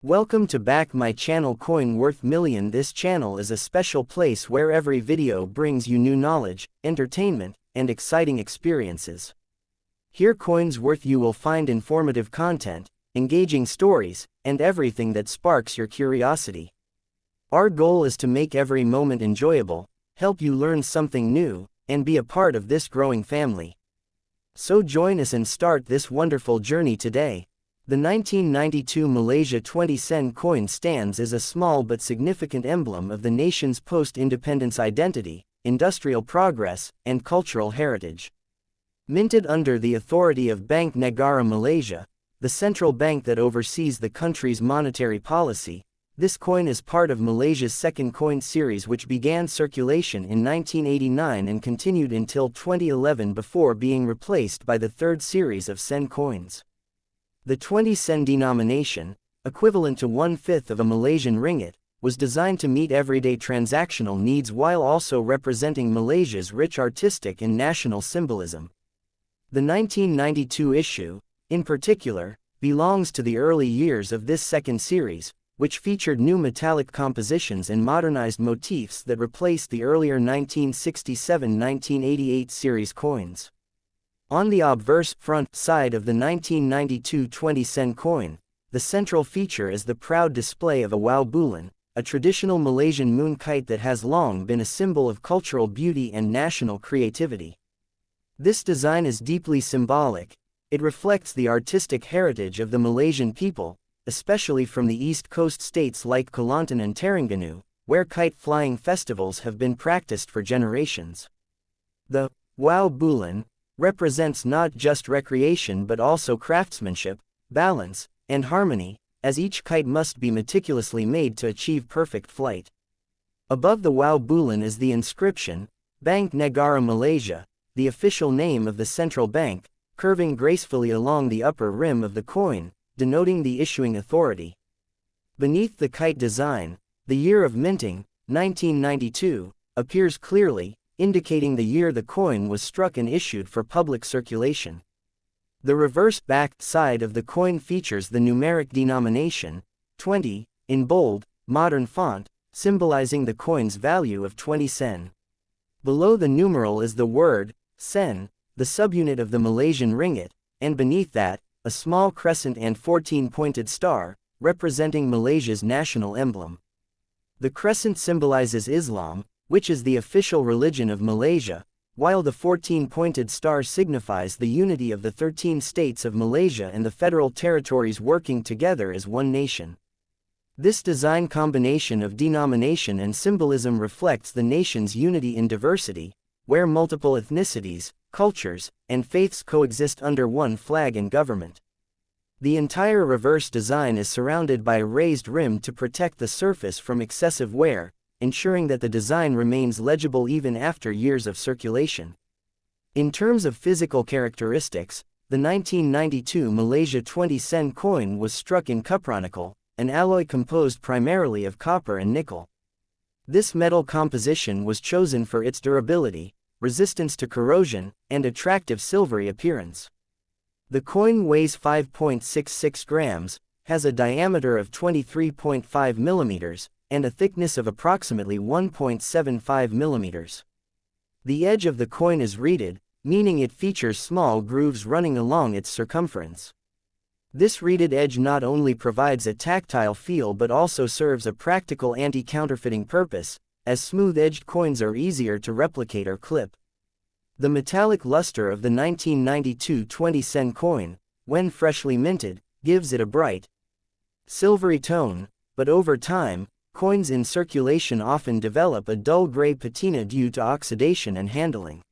Welcome to back my channel Coin Worth Million. This channel is a special place where every video brings you new knowledge, entertainment, and exciting experiences. Here Coins Worth you will find informative content, engaging stories, and everything that sparks your curiosity. Our goal is to make every moment enjoyable, help you learn something new, and be a part of this growing family. So join us and start this wonderful journey today. The 1992 Malaysia 20 sen coin stands as a small but significant emblem of the nation's post-independence identity, industrial progress, and cultural heritage. Minted under the authority of Bank Negara Malaysia, the central bank that oversees the country's monetary policy, this coin is part of Malaysia's second coin series, which began circulation in 1989 and continued until 2011 before being replaced by the third series of sen coins. The 20 sen denomination, equivalent to 1/5 of a Malaysian ringgit, was designed to meet everyday transactional needs while also representing Malaysia's rich artistic and national symbolism. The 1992 issue, in particular, belongs to the early years of this second series, which featured new metallic compositions and modernized motifs that replaced the earlier 1967-1988 series coins. On the obverse front side of the 1992 20 sen coin, the central feature is the proud display of a Wau Bulan, a traditional Malaysian moon kite that has long been a symbol of cultural beauty and national creativity. This design is deeply symbolic. It reflects the artistic heritage of the Malaysian people, especially from the East Coast states like Kelantan and Terengganu, where kite flying festivals have been practiced for generations. The Wau Bulan represents not just recreation but also craftsmanship, balance, and harmony, as each kite must be meticulously made to achieve perfect flight. Above the Wau Bulan is the inscription, Bank Negara Malaysia, the official name of the central bank, curving gracefully along the upper rim of the coin, denoting the issuing authority. Beneath the kite design, the year of minting, 1992, appears clearly, indicating the year the coin was struck and issued for public circulation. The reverse back side of the coin features the numeric denomination, 20, in bold, modern font, symbolizing the coin's value of 20 sen. Below the numeral is the word, sen, the subunit of the Malaysian ringgit, and beneath that, a small crescent and 14-pointed star, representing Malaysia's national emblem. The crescent symbolizes Islam, which is the official religion of Malaysia, while the 14-pointed star signifies the unity of the 13 states of Malaysia and the federal territories working together as one nation. This design combination of denomination and symbolism reflects the nation's unity in diversity, where multiple ethnicities, cultures, and faiths coexist under one flag and government. The entire reverse design is surrounded by a raised rim to protect the surface from excessive wear, ensuring that the design remains legible even after years of circulation. In terms of physical characteristics, the 1992 Malaysia 20 sen coin was struck in cupronickel, an alloy composed primarily of copper and nickel. This metal composition was chosen for its durability, resistance to corrosion, and attractive silvery appearance. The coin weighs 5.66 grams, has a diameter of 23.5 millimeters, and a thickness of approximately 1.75 millimeters. The edge of the coin is reeded, meaning it features small grooves running along its circumference. This reeded edge not only provides a tactile feel but also serves a practical anti-counterfeiting purpose, as smooth-edged coins are easier to replicate or clip. The metallic luster of the 1992 20 sen coin, when freshly minted, gives it a bright, silvery tone, but over time, coins in circulation often develop a dull gray patina due to oxidation and handling.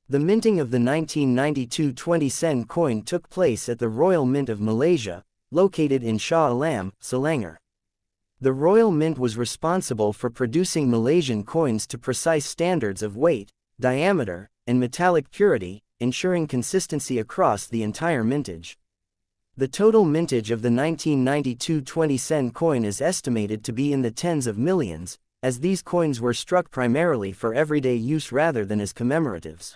The minting of the 1992 20 sen coin took place at the Royal Mint of Malaysia, located in Shah Alam, Selangor. The Royal Mint was responsible for producing Malaysian coins to precise standards of weight, diameter, and metallic purity, ensuring consistency across the entire mintage. The total mintage of the 1992 20 sen coin is estimated to be in the tens of millions, as these coins were struck primarily for everyday use rather than as commemoratives.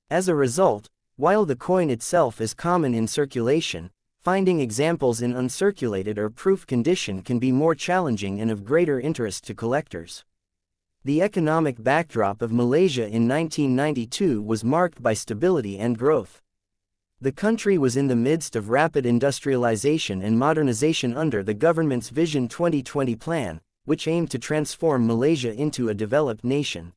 As a result, while the coin itself is common in circulation, finding examples in uncirculated or proof condition can be more challenging and of greater interest to collectors. The economic backdrop of Malaysia in 1992 was marked by stability and growth. The country was in the midst of rapid industrialization and modernization under the government's Vision 2020 plan, which aimed to transform Malaysia into a developed nation.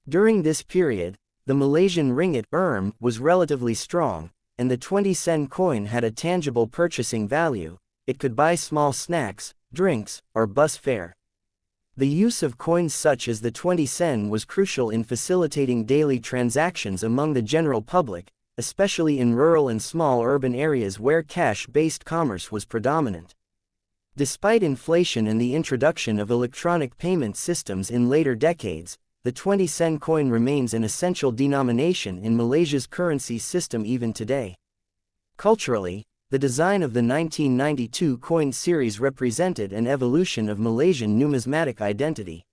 During this period, the Malaysian ringgit was relatively strong, and the 20-sen coin had a tangible purchasing value. It could buy small snacks, drinks, or bus fare. The use of coins such as the 20-sen was crucial in facilitating daily transactions among the general public, especially in rural and small urban areas where cash-based commerce was predominant. Despite inflation and the introduction of electronic payment systems in later decades, the 20-sen coin remains an essential denomination in Malaysia's currency system even today. Culturally, the design of the 1992 coin series represented an evolution of Malaysian numismatic identity.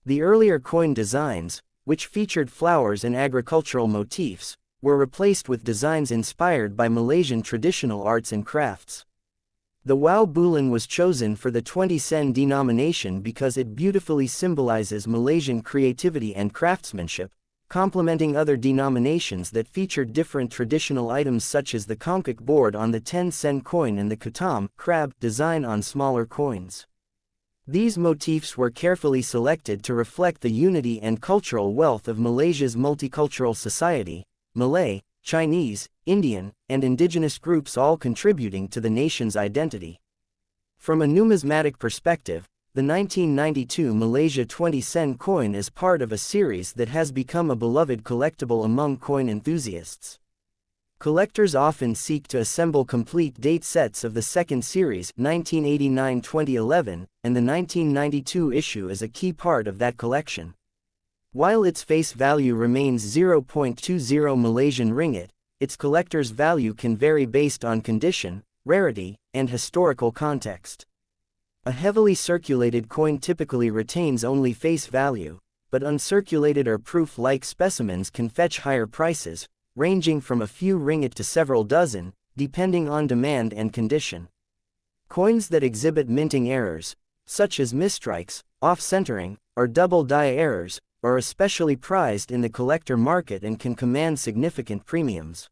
The earlier coin designs, which featured flowers and agricultural motifs, were replaced with designs inspired by Malaysian traditional arts and crafts. The Wau Bulan was chosen for the 20-sen denomination because it beautifully symbolizes Malaysian creativity and craftsmanship, complementing other denominations that featured different traditional items such as the kongkak board on the 10-sen coin and the kutam crab design on smaller coins. These motifs were carefully selected to reflect the unity and cultural wealth of Malaysia's multicultural society, Malay, Chinese, Indian, and indigenous groups all contributing to the nation's identity. From a numismatic perspective, the 1992 Malaysia 20-sen coin is part of a series that has become a beloved collectible among coin enthusiasts. Collectors often seek to assemble complete date sets of the second series 1989-2011, and the 1992 issue is a key part of that collection. While its face value remains 0.20 Malaysian ringgit, its collector's value can vary based on condition, rarity, and historical context. A heavily circulated coin typically retains only face value, but uncirculated or proof-like specimens can fetch higher prices, ranging from a few ringgit to several dozen, depending on demand and condition. Coins that exhibit minting errors, such as misstrikes, off-centering, or double-die errors, are especially prized in the collector market and can command significant premiums.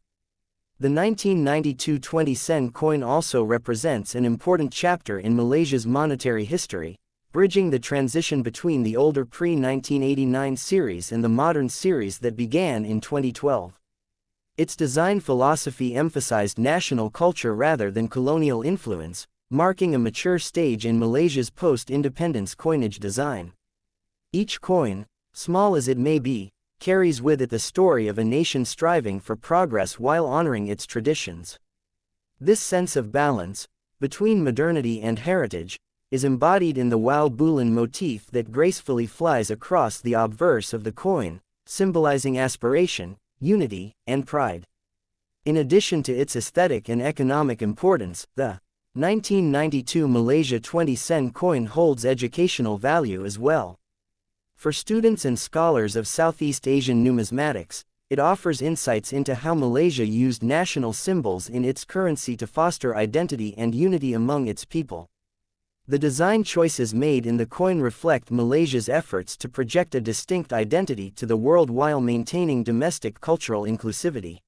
The 1992 20-sen coin also represents an important chapter in Malaysia's monetary history, bridging the transition between the older pre-1989 series and the modern series that began in 2012. Its design philosophy emphasized national culture rather than colonial influence, marking a mature stage in Malaysia's post-independence coinage design. Each coin, small as it may be, carries with it the story of a nation striving for progress while honoring its traditions. This sense of balance, between modernity and heritage, is embodied in the Wau Bulan motif that gracefully flies across the obverse of the coin, symbolizing aspiration, unity, and pride. In addition to its aesthetic and economic importance, the 1992 Malaysia 20-sen coin holds educational value as well. For students and scholars of Southeast Asian numismatics, it offers insights into how Malaysia used national symbols in its currency to foster identity and unity among its people. The design choices made in the coin reflect Malaysia's efforts to project a distinct identity to the world while maintaining domestic cultural inclusivity.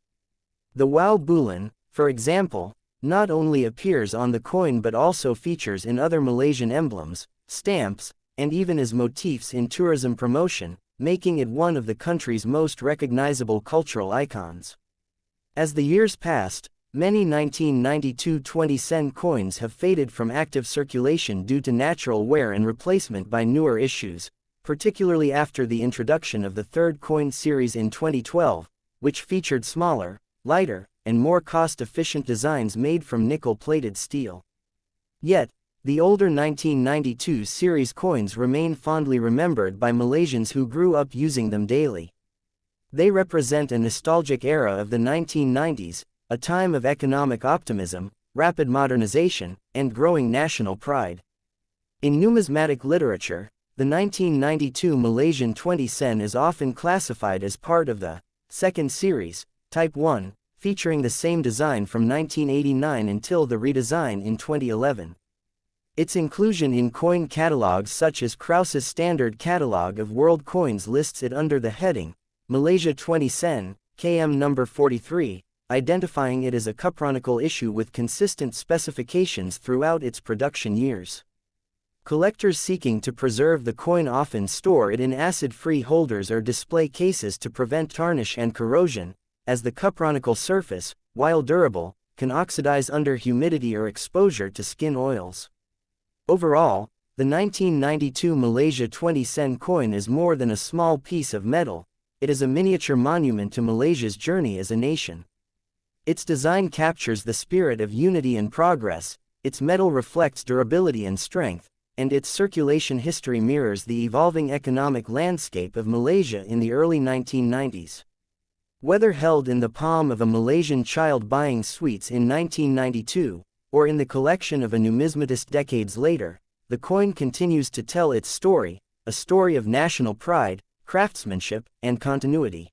The Wau Bulan, for example, not only appears on the coin but also features in other Malaysian emblems, stamps, and even as motifs in tourism promotion, making it one of the country's most recognizable cultural icons. As the years passed, many 1992 20-sen coins have faded from active circulation due to natural wear and replacement by newer issues, particularly after the introduction of the third coin series in 2012, which featured smaller, lighter, and more cost-efficient designs made from nickel-plated steel. Yet, the older 1992 series coins remain fondly remembered by Malaysians who grew up using them daily. They represent a nostalgic era of the 1990s, a time of economic optimism, rapid modernization, and growing national pride. In numismatic literature, the 1992 Malaysian 20-sen is often classified as part of the second series, Type 1, featuring the same design from 1989 until the redesign in 2011. Its inclusion in coin catalogs such as Krause's Standard Catalogue of World Coins lists it under the heading, Malaysia 20 Sen, KM number 43, identifying it as a cupronickel issue with consistent specifications throughout its production years. Collectors seeking to preserve the coin often store it in acid-free holders or display cases to prevent tarnish and corrosion, as the cupronickel surface, while durable, can oxidize under humidity or exposure to skin oils. Overall, the 1992 Malaysia 20 Sen coin is more than a small piece of metal, it is a miniature monument to Malaysia's journey as a nation. Its design captures the spirit of unity and progress, its metal reflects durability and strength, and its circulation history mirrors the evolving economic landscape of Malaysia in the early 1990s. Whether held in the palm of a Malaysian child buying sweets in 1992, or in the collection of a numismatist decades later, the coin continues to tell its story, a story of national pride, craftsmanship, and continuity.